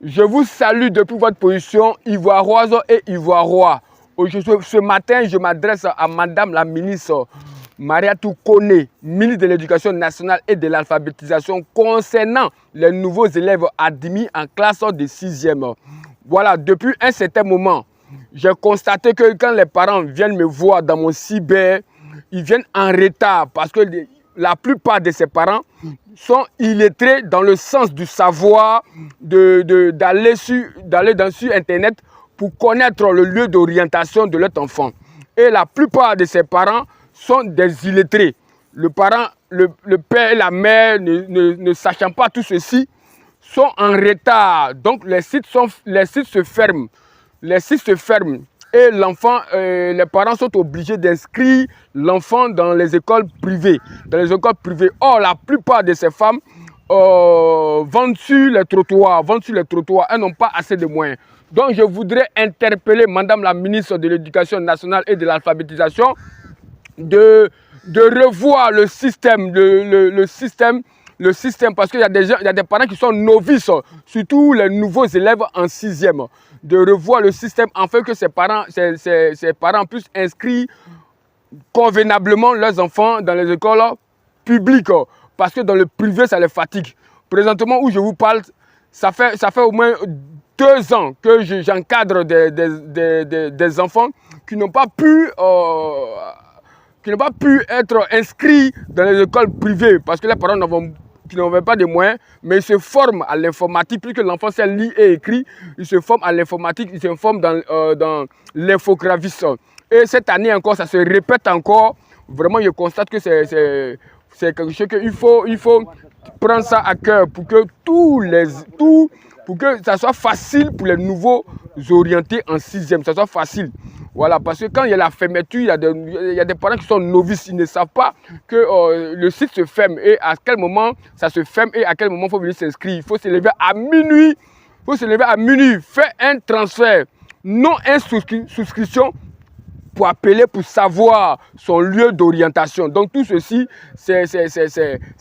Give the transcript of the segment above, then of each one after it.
Je vous salue depuis votre position ivoiroise et ivoirois. Ce matin, je m'adresse à Madame la ministre Mariatou Kone, ministre de l'Éducation nationale et de l'alphabétisation, concernant les nouveaux élèves admis en classe de 6e. Voilà, depuis un certain moment, j'ai constaté que quand les parents viennent me voir dans mon cyber, ils viennent en retard parce que la plupart de ces parents sont illettrés dans le sens du savoir d'aller sur Internet pour connaître le lieu d'orientation de leur enfant. Et la plupart de ces parents sont des illettrés. Le père et la mère, ne sachant pas tout ceci, sont en retard. Donc les sites se ferment. Les sites se ferment. Et l'enfant, les parents sont obligés d'inscrire l'enfant dans les écoles privées. Or, la plupart de ces femmes vendent sur les trottoirs. Elles n'ont pas assez de moyens. Donc, je voudrais interpeller Madame la ministre de l'Éducation nationale et de l'alphabétisation de revoir le système, parce qu'il y a des parents qui sont novices, surtout les nouveaux élèves en 6e, de revoir le système afin que ces parents puissent inscrire convenablement leurs enfants dans les écoles publiques, parce que dans le privé, ça les fatigue. Présentement où je vous parle, ça fait au moins 2 ans que j'encadre des enfants qui n'ont pas pu être inscrits dans les écoles privées parce que les parents n'avaient pas de moyens, mais ils se forment à l'informatique, puisque l'enfant sait lire et écrire, ils se forment à l'informatique, ils se forment dans l'infograviste. Et cette année encore, ça se répète encore. Vraiment, je constate que c'est quelque chose qu'il faut prendre ça à cœur pour que pour que ça soit facile pour les nouveaux orientés en 6e, ça soit facile. Voilà, parce que quand il y a la fermeture, il y a des parents qui sont novices, ils ne savent pas que le site se ferme et à quel moment ça se ferme et à quel moment il faut venir s'inscrire. Il faut se lever à minuit. Faire un transfert, non une souscription pour appeler, pour savoir son lieu d'orientation. Donc tout ceci, c'est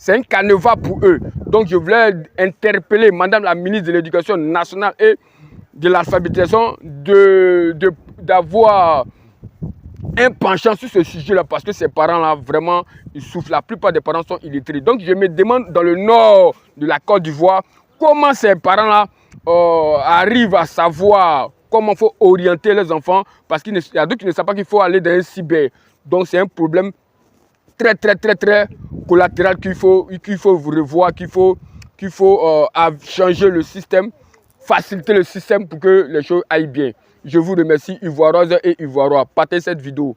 un canevas pour eux. Donc je voulais interpeller Madame la ministre de l'Éducation nationale et de l'alphabétisation d'avoir un penchant sur ce sujet-là, parce que ces parents-là, vraiment, ils souffrent. La plupart des parents sont illettrés. Donc je me demande dans le nord de la Côte d'Ivoire, comment ces parents-là arrivent à savoir comment il faut orienter les enfants, parce qu'il y a d'autres qui ne savent pas qu'il faut aller dans un cyber. Donc c'est un problème très collatéral qu'il faut revoir, qu'il faut changer le système, faciliter le système pour que les choses aillent bien. Je vous remercie, Ivoireuses et Ivoirois. Partagez cette vidéo.